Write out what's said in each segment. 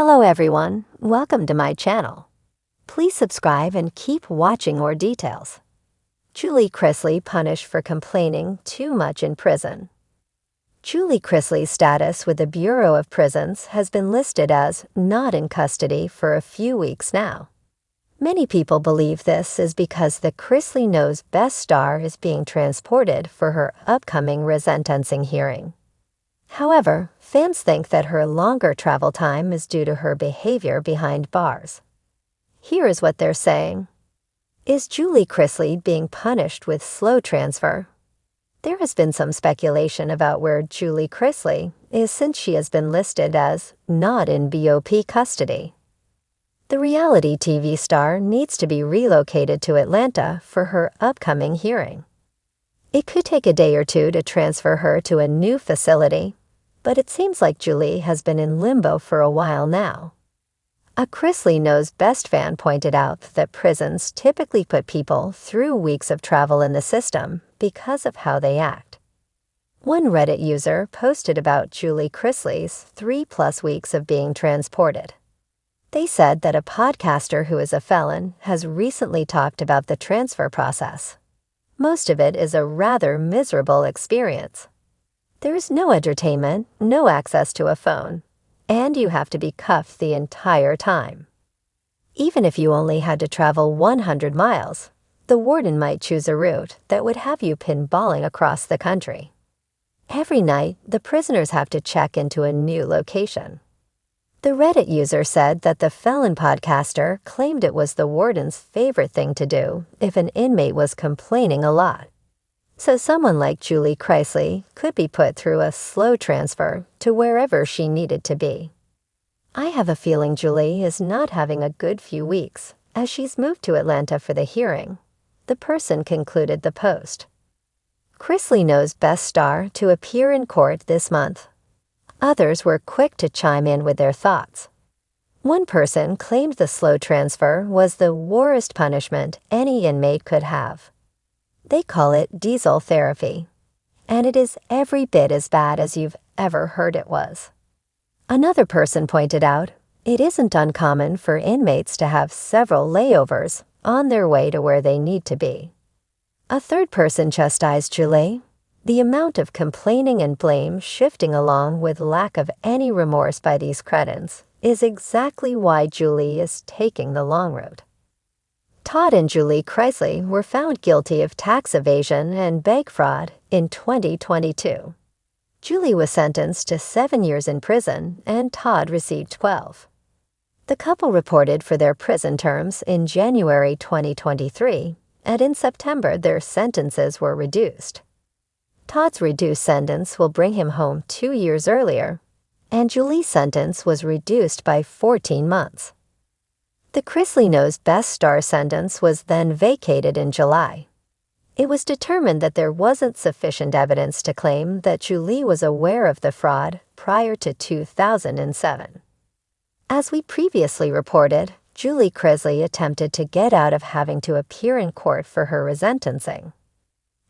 Hello everyone, welcome to my channel. Please subscribe and keep watching more details. Julie Chrisley punished for complaining too much in prison. Julie Chrisley's status with the Bureau of Prisons has been listed as not in custody for a few weeks now. Many people believe this is because the Chrisley Knows Best star is being transported for her upcoming resentencing hearing. However, fans think that her longer travel time is due to her behavior behind bars. Here is what they're saying. Is Julie Chrisley being punished with slow transfer? There has been some speculation about where Julie Chrisley is since she has been listed as not in BOP custody. The reality TV star needs to be relocated to Atlanta for her upcoming hearing. It could take a day or two to transfer her to a new facility, but it seems like Julie has been in limbo for a while now. A Chrisley Knows Best fan pointed out that prisons typically put people through weeks of travel in the system because of how they act. One Reddit user posted about Julie Chrisley's 3+ weeks of being transported. They said that a podcaster who is a felon has recently talked about the transfer process. Most of it is a rather miserable experience. There is no entertainment, no access to a phone, and you have to be cuffed the entire time. Even if you only had to travel 100 miles, the warden might choose a route that would have you pinballing across the country. Every night, the prisoners have to check into a new location. The Reddit user said that the felon podcaster claimed it was the warden's favorite thing to do if an inmate was complaining a lot. So someone like Julie Chrisley could be put through a slow transfer to wherever she needed to be. I have a feeling Julie is not having a good few weeks as she's moved to Atlanta for the hearing, the person concluded the post. Chrisley Knows Best star to appear in court this month. Others were quick to chime in with their thoughts. One person claimed the slow transfer was the worst punishment any inmate could have. They call it diesel therapy, and it is every bit as bad as you've ever heard it was. Another person pointed out, it isn't uncommon for inmates to have several layovers on their way to where they need to be. A third person chastised Julie. The amount of complaining and blame shifting along with lack of any remorse by these cretins is exactly why Julie is taking the long road. Todd and Julie Chrisley were found guilty of tax evasion and bank fraud in 2022. Julie was sentenced to 7 years in prison and Todd received 12. The couple reported for their prison terms in January 2023, and in September their sentences were reduced. Todd's reduced sentence will bring him home 2 years earlier, and Julie's sentence was reduced by 14 months. The Chrisley Knows Best star sentence was then vacated in July. It was determined that there wasn't sufficient evidence to claim that Julie was aware of the fraud prior to 2007. As we previously reported, Julie Chrisley attempted to get out of having to appear in court for her resentencing.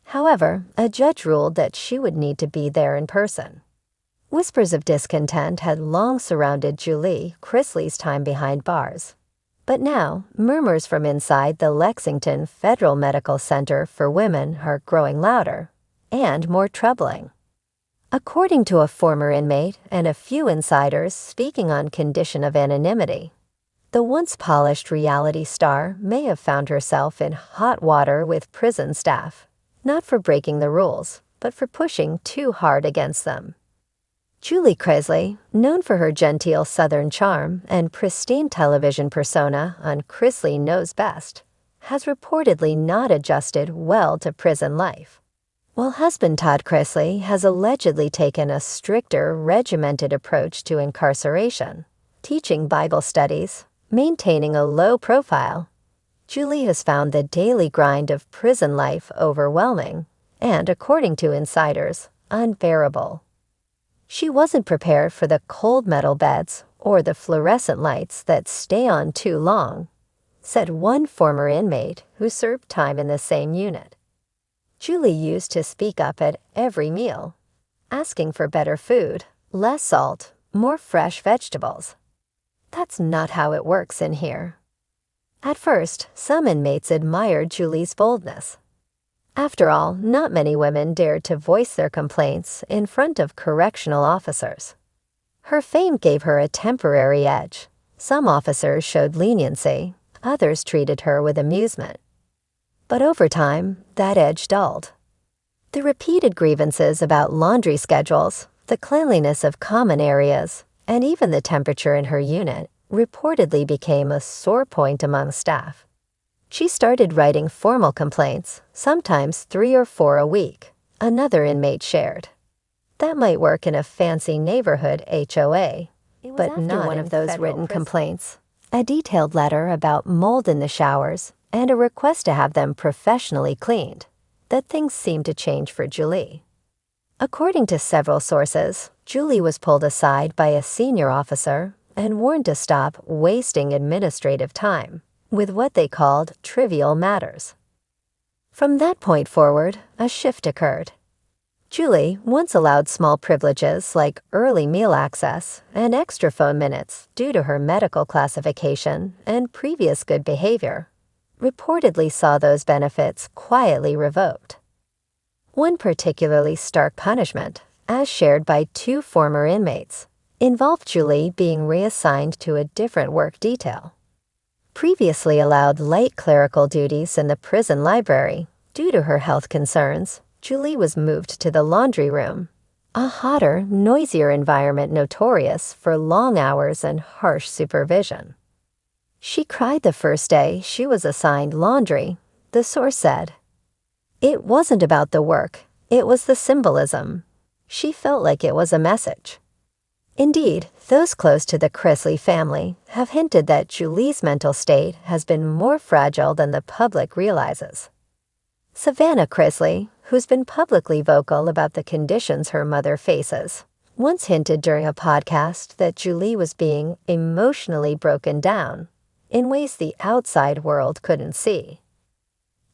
However, a judge ruled that she would need to be there in person. Whispers of discontent had long surrounded Julie Chrisley's time behind bars. But now, murmurs from inside the Lexington Federal Medical Center for Women are growing louder and more troubling. According to a former inmate and a few insiders speaking on condition of anonymity, the once polished reality star may have found herself in hot water with prison staff, not for breaking the rules, but for pushing too hard against them. Julie Chrisley, known for her genteel Southern charm and pristine television persona on Chrisley Knows Best, has reportedly not adjusted well to prison life. While husband Todd Chrisley has allegedly taken a stricter, regimented approach to incarceration, teaching Bible studies, maintaining a low profile, Julie has found the daily grind of prison life overwhelming and, according to insiders, unbearable. She wasn't prepared for the cold metal beds or the fluorescent lights that stay on too long, said one former inmate who served time in the same unit. Julie used to speak up at every meal, asking for better food, less salt, more fresh vegetables. That's not how it works in here. At first, some inmates admired Julie's boldness. After all, not many women dared to voice their complaints in front of correctional officers. Her fame gave her a temporary edge. Some officers showed leniency, others treated her with amusement. But over time, that edge dulled. The repeated grievances about laundry schedules, the cleanliness of common areas, and even the temperature in her unit reportedly became a sore point among staff. She started writing formal complaints, sometimes 3 or 4 a week, another inmate shared. That might work in a fancy neighborhood HOA, but not one of those written complaints. A detailed letter about mold in the showers and a request to have them professionally cleaned, that things seemed to change for Julie. According to several sources, Julie was pulled aside by a senior officer and warned to stop wasting administrative time with what they called trivial matters. From that point forward, a shift occurred. Julie, once allowed small privileges like early meal access and extra phone minutes due to her medical classification and previous good behavior, reportedly saw those benefits quietly revoked. One particularly stark punishment, as shared by 2 former inmates, involved Julie being reassigned to a different work detail. Previously allowed light clerical duties in the prison library, due to her health concerns, Julie was moved to the laundry room, a hotter, noisier environment notorious for long hours and harsh supervision. She cried the first day she was assigned laundry, the source said. It wasn't about the work, it was the symbolism. She felt like it was a message. Indeed, those close to the Chrisley family have hinted that Julie's mental state has been more fragile than the public realizes. Savannah Chrisley, who's been publicly vocal about the conditions her mother faces, once hinted during a podcast that Julie was being emotionally broken down in ways the outside world couldn't see.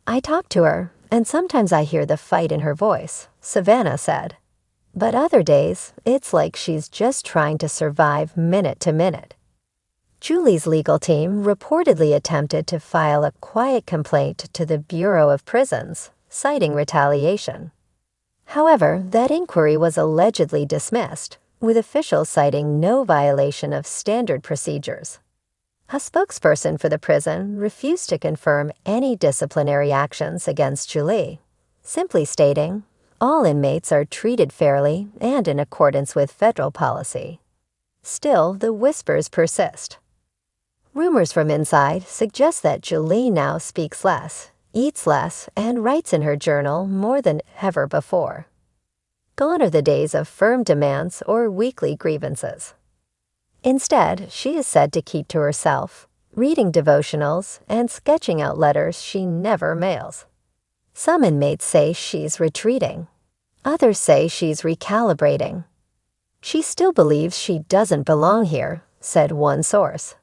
I talk to her, and sometimes I hear the fight in her voice, Savannah said. But other days, it's like she's just trying to survive minute to minute. Julie's legal team reportedly attempted to file a quiet complaint to the Bureau of Prisons, citing retaliation. However, that inquiry was allegedly dismissed, with officials citing no violation of standard procedures. A spokesperson for the prison refused to confirm any disciplinary actions against Julie, simply stating, all inmates are treated fairly and in accordance with federal policy. Still, the whispers persist. Rumors from inside suggest that Julie now speaks less, eats less, and writes in her journal more than ever before. Gone are the days of firm demands or weekly grievances. Instead, she is said to keep to herself, reading devotionals and sketching out letters she never mails. Some inmates say she's retreating. Others say she's recalibrating. She still believes she doesn't belong here, said one source.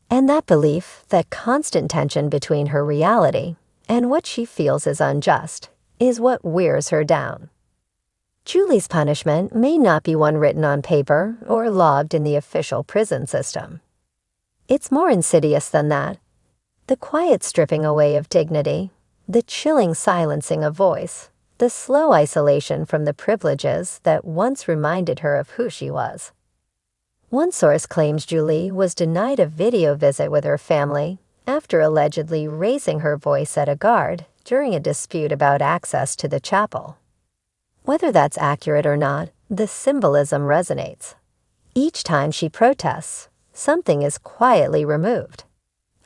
And that belief, that constant tension between her reality and what she feels is unjust, is what wears her down. Julie's punishment may not be one written on paper or logged in the official prison system. It's more insidious than that. The quiet stripping away of dignity, the chilling silencing of voice, the slow isolation from the privileges that once reminded her of who she was. One source claims Julie was denied a video visit with her family after allegedly raising her voice at a guard during a dispute about access to the chapel. Whether that's accurate or not, the symbolism resonates. Each time she protests, something is quietly removed.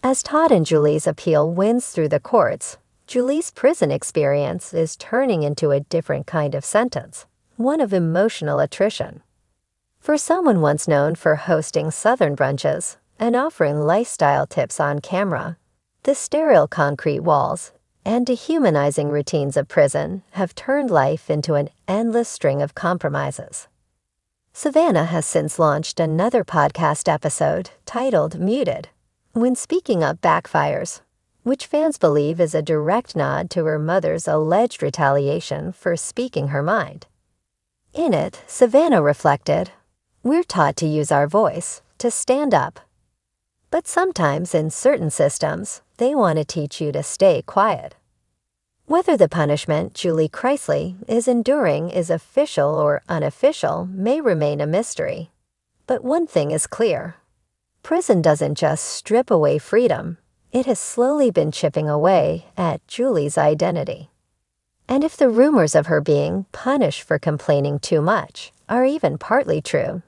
As Todd and Julie's appeal wins through the courts, Julie's prison experience is turning into a different kind of sentence, one of emotional attrition. For someone once known for hosting Southern brunches and offering lifestyle tips on camera, the sterile concrete walls and dehumanizing routines of prison have turned life into an endless string of compromises. Savannah has since launched another podcast episode titled Muted, When Speaking Up Backfires, which fans believe is a direct nod to her mother's alleged retaliation for speaking her mind. In it, Savannah reflected, "We're taught to use our voice, to stand up, But sometimes in certain systems, they want to teach you to stay quiet. Whether the punishment Julie Chrisley is enduring is official or unofficial may remain a mystery. But one thing is clear. Prison doesn't just strip away freedom, it has slowly been chipping away at Julie's identity. And if the rumors of her being punished for complaining too much are even partly true,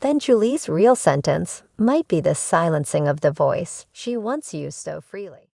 then Julie's real sentence might be the silencing of the voice she once used so freely.